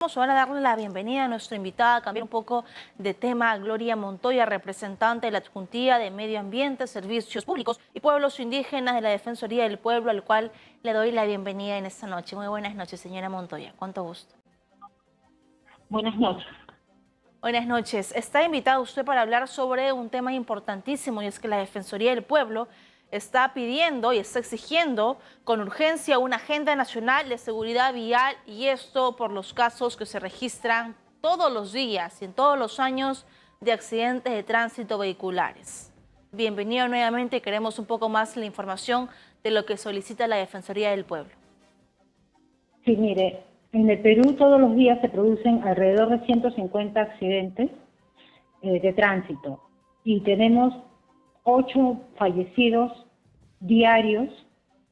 Vamos ahora a darle la bienvenida a nuestra invitada, a cambiar un poco de tema, Gloria Montoya, representante de la Adjuntía de Medio Ambiente, Servicios Públicos y Pueblos Indígenas de la Defensoría del Pueblo, al cual le doy la bienvenida en esta noche. Muy buenas noches, señora Montoya. Cuánto gusto. Buenas noches. Buenas noches. Está invitada usted para hablar sobre un tema importantísimo, y es que la Defensoría del Pueblo está pidiendo y está exigiendo con urgencia una agenda nacional de seguridad vial, y esto por los casos que se registran todos los días y en todos los años de accidentes de tránsito vehiculares. Bienvenido nuevamente. Queremos un poco más la información de lo que solicita la Defensoría del Pueblo. Sí, mire, en el Perú todos los días se producen alrededor de 150 accidentes de tránsito y tenemos 8 fallecidos diarios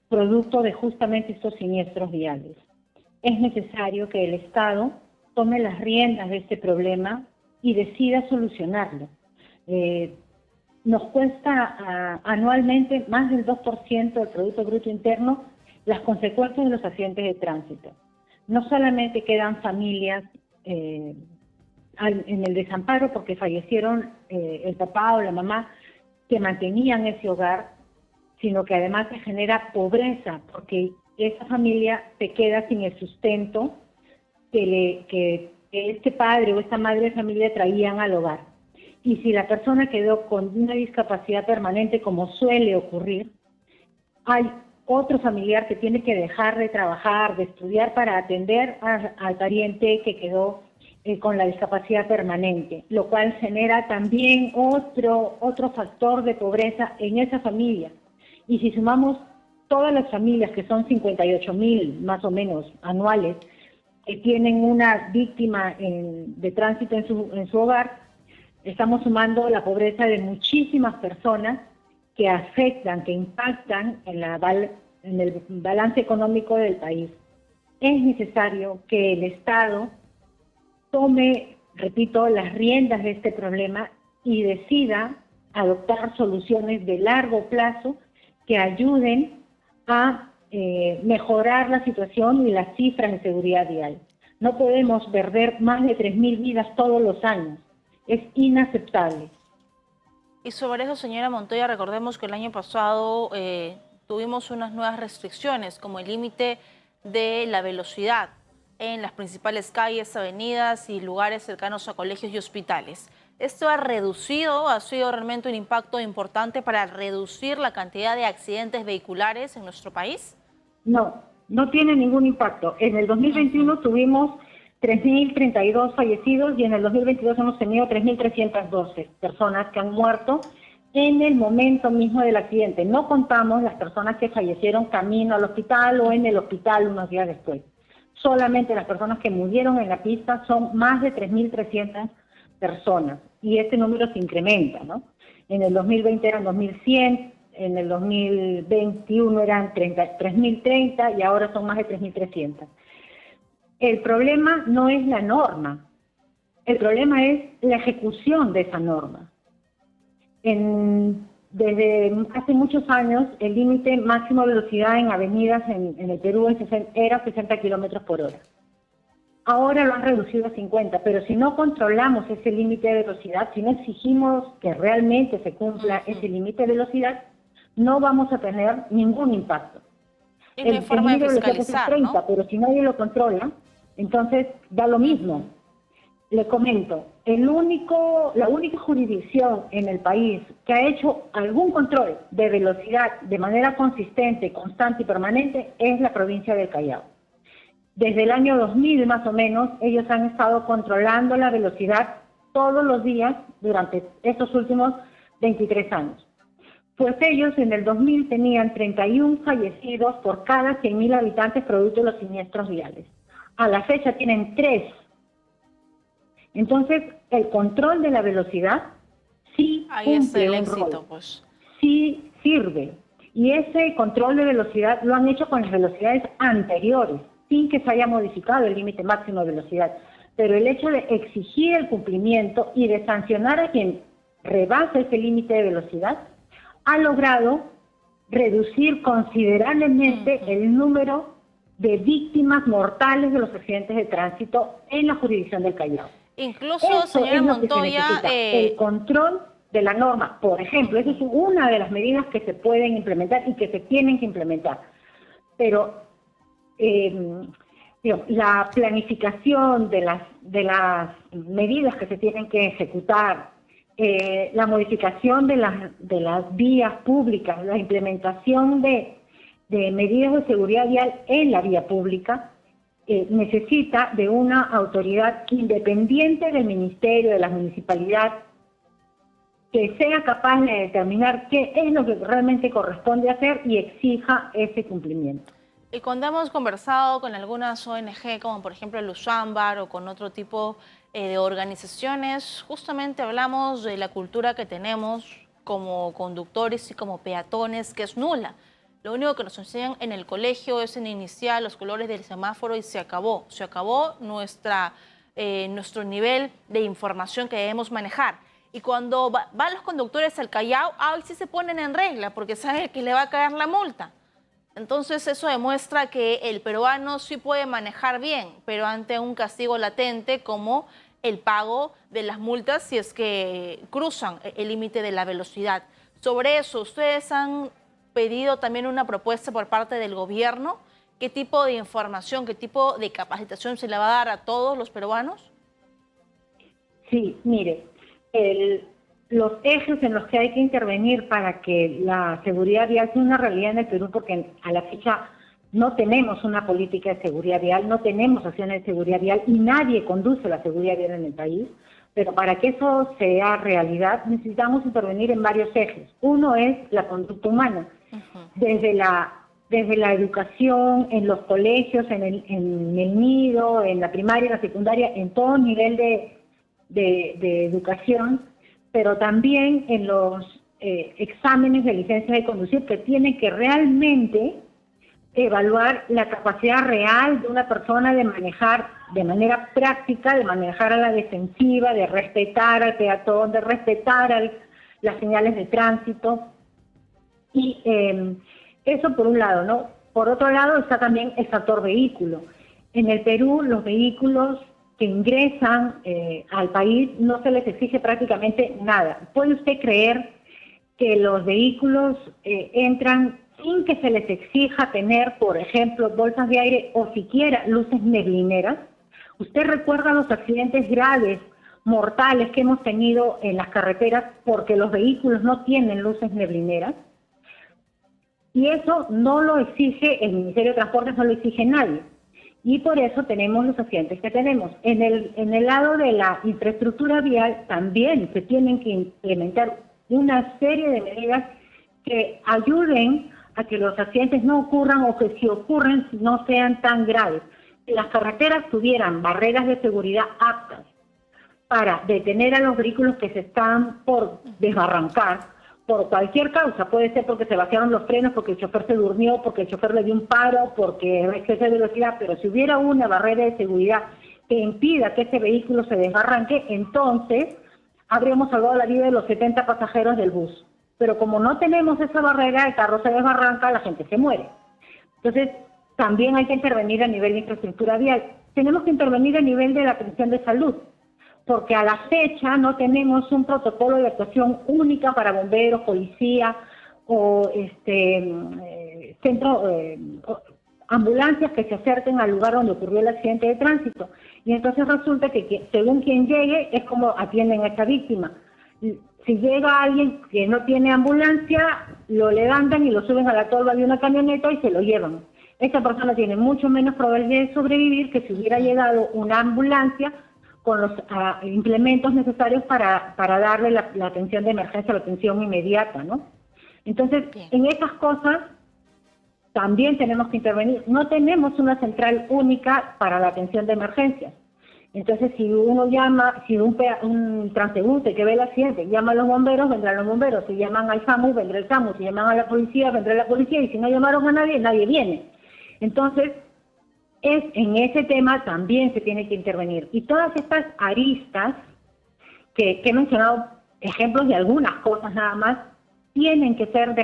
producto de justamente estos siniestros viales. Es necesario que el Estado tome las riendas de este problema y decida solucionarlo. Nos cuesta anualmente más del 2% del Producto Bruto Interno las consecuencias de los accidentes de tránsito. No solamente quedan familias en el desamparo porque fallecieron el papá o la mamá que mantenían ese hogar, sino que además se genera pobreza porque esa familia se queda sin el sustento que este padre o esta madre de familia traían al hogar. Y si la persona quedó con una discapacidad permanente, como suele ocurrir, hay otro familiar que tiene que dejar de trabajar, de estudiar para atender al pariente que quedó con la discapacidad permanente, lo cual genera también otro factor de pobreza en esa familia. Y si sumamos todas las familias, que son 58.000 más o menos anuales, que tienen una víctima de tránsito en su hogar, estamos sumando la pobreza de muchísimas personas que afectan, que impactan en el balance económico del país. Es necesario que el Estado tome, repito, las riendas de este problema y decida adoptar soluciones de largo plazo que ayuden a mejorar la situación y las cifras de seguridad vial. No podemos perder más de 3.000 vidas todos los años. Es inaceptable. Y sobre eso, señora Montoya, recordemos que el año pasado tuvimos unas nuevas restricciones, como el límite de la velocidad en las principales calles, avenidas y lugares cercanos a colegios y hospitales. ¿Esto ha sido realmente un impacto importante para reducir la cantidad de accidentes vehiculares en nuestro país? No, no tiene ningún impacto. En el 2021 tuvimos 3.032 fallecidos y en el 2022 hemos tenido 3.312 personas que han muerto en el momento mismo del accidente. No contamos las personas que fallecieron camino al hospital o en el hospital unos días después. Solamente las personas que murieron en la pista son más de 3.300 personas y este número se incrementa, ¿no? En el 2020 eran 2.100, en el 2021 eran 3.030 y ahora son más de 3.300. El problema no es la norma, el problema es la ejecución de esa norma. Desde hace muchos años, el límite máximo de velocidad en avenidas en el Perú era 60 kilómetros por hora. Ahora lo han reducido a 50, pero si no controlamos ese límite de velocidad, si no exigimos que realmente se cumpla ese límite de velocidad, no vamos a tener ningún impacto. Y no hay forma de fiscalizar, 30, ¿no? Pero si nadie lo controla, entonces da lo mismo. Le comento, la única jurisdicción en el país que ha hecho algún control de velocidad de manera consistente, constante y permanente es la provincia del Callao. Desde el año 2000 más o menos, ellos han estado controlando la velocidad todos los días durante estos últimos 23 años. Pues ellos en el 2000 tenían 31 fallecidos por cada 100.000 habitantes producto de los siniestros viales. A la fecha tienen 3. Entonces, el control de la velocidad sí cumple un rol, pues. Sí sirve. Y ese control de velocidad lo han hecho con las velocidades anteriores, sin que se haya modificado el límite máximo de velocidad. Pero el hecho de exigir el cumplimiento y de sancionar a quien rebasa ese límite de velocidad ha logrado reducir considerablemente el número de víctimas mortales de los accidentes de tránsito en la jurisdicción del Callao. Incluso, Eso señora es lo que se Montoya, necesita, el control de la norma, por ejemplo. Esa es una de las medidas que se pueden implementar y que se tienen que implementar. Pero la planificación de las medidas que se tienen que ejecutar, la modificación de las vías públicas, la implementación de medidas de seguridad vial en la vía pública, necesita de una autoridad independiente del ministerio, de la municipalidad, que sea capaz de determinar qué es lo que realmente corresponde hacer y exija ese cumplimiento. Y cuando hemos conversado con algunas ONG, como por ejemplo el Usámbar o con otro tipo de organizaciones, justamente hablamos de la cultura que tenemos como conductores y como peatones, que es nula. Lo único que nos enseñan en el colegio es en iniciar los colores del semáforo y se acabó. Se acabó nuestro nivel de información que debemos manejar. Y cuando van los conductores al Callao, ahí sí se ponen en regla porque saben que le va a caer la multa. Entonces eso demuestra que el peruano sí puede manejar bien, pero ante un castigo latente como el pago de las multas si es que cruzan el límite de la velocidad. Sobre eso, ¿ustedes han pedido también una propuesta por parte del gobierno? ¿Qué tipo de información, qué tipo de capacitación se le va a dar a todos los peruanos? Sí, mire, los ejes en los que hay que intervenir para que la seguridad vial sea una realidad en el Perú, porque a la fecha no tenemos una política de seguridad vial, no tenemos acciones de seguridad vial y nadie conduce la seguridad vial en el país, pero para que eso sea realidad necesitamos intervenir en varios ejes. Uno es la conducta humana, desde la educación, en los colegios, en el nido, en la primaria, en la secundaria, en todo nivel de educación, pero también en los exámenes de licencia de conducir que tienen que realmente evaluar la capacidad real de una persona de manejar de manera práctica, de manejar a la defensiva, de respetar al peatón, de respetar las señales de tránsito. Y eso por un lado, ¿no? Por otro lado está también el factor vehículo. En el Perú los vehículos que ingresan al país no se les exige prácticamente nada. ¿Puede usted creer que los vehículos entran sin que se les exija tener, por ejemplo, bolsas de aire o siquiera luces neblineras? ¿Usted recuerda los accidentes graves, mortales que hemos tenido en las carreteras porque los vehículos no tienen luces neblineras? Y eso no lo exige el Ministerio de Transportes, no lo exige nadie. Y por eso tenemos los accidentes que tenemos. En el lado de la infraestructura vial también se tienen que implementar una serie de medidas que ayuden a que los accidentes no ocurran o que si ocurren no sean tan graves. Si las carreteras tuvieran barreras de seguridad aptas para detener a los vehículos que se están por desbarrancar, por cualquier causa, puede ser porque se vaciaron los frenos, porque el chofer se durmió, porque el chofer le dio un paro, porque exceso de velocidad, pero si hubiera una barrera de seguridad que impida que ese vehículo se desbarranque, entonces habríamos salvado la vida de los 70 pasajeros del bus. Pero como no tenemos esa barrera, el carro se desbarranca, la gente se muere. Entonces, también hay que intervenir a nivel de infraestructura vial. Tenemos que intervenir a nivel de la atención de salud, porque a la fecha no tenemos un protocolo de actuación única para bomberos, policía o ambulancias que se acerquen al lugar donde ocurrió el accidente de tránsito. Y entonces resulta que según quien llegue es como atienden a esta víctima. Si llega alguien que no tiene ambulancia, lo levantan y lo suben a la tolva de una camioneta y se lo llevan. Esta persona tiene mucho menos probabilidad de sobrevivir que si hubiera llegado una ambulancia con los implementos necesarios para darle la atención de emergencia, la atención inmediata, ¿no? Entonces, en esas cosas también tenemos que intervenir. No tenemos una central única para la atención de emergencias. Entonces, si uno llama, si un transeúnte que ve el accidente llama a los bomberos, vendrán los bomberos. Si llaman al SAMU, vendrá el SAMU. Si llaman a la policía, vendrá la policía. Y si no llamaron a nadie, nadie viene. Entonces, en ese tema también se tiene que intervenir. Y todas estas aristas que he mencionado, ejemplos de algunas cosas nada más, tienen que ser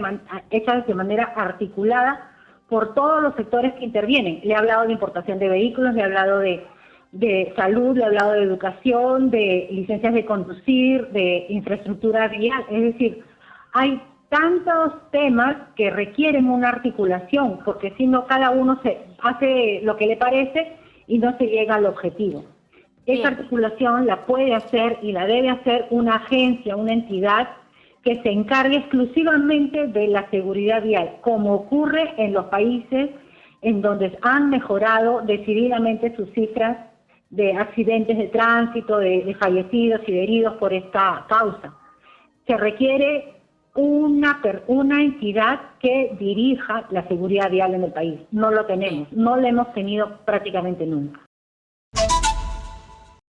hechas de manera articulada por todos los sectores que intervienen. Le he hablado de importación de vehículos, le he hablado de salud, le he hablado de educación, de licencias de conducir, de infraestructura vial. Es decir, hay tantos temas que requieren una articulación, porque si no cada uno se hace lo que le parece y no se llega al objetivo. Esa articulación la puede hacer y la debe hacer una agencia, una entidad que se encargue exclusivamente de la seguridad vial, como ocurre en los países en donde han mejorado decididamente sus cifras de accidentes de tránsito, de fallecidos y de heridos por esta causa. Se requiere una entidad que dirija la seguridad vial en el país. No lo tenemos, no lo hemos tenido prácticamente nunca.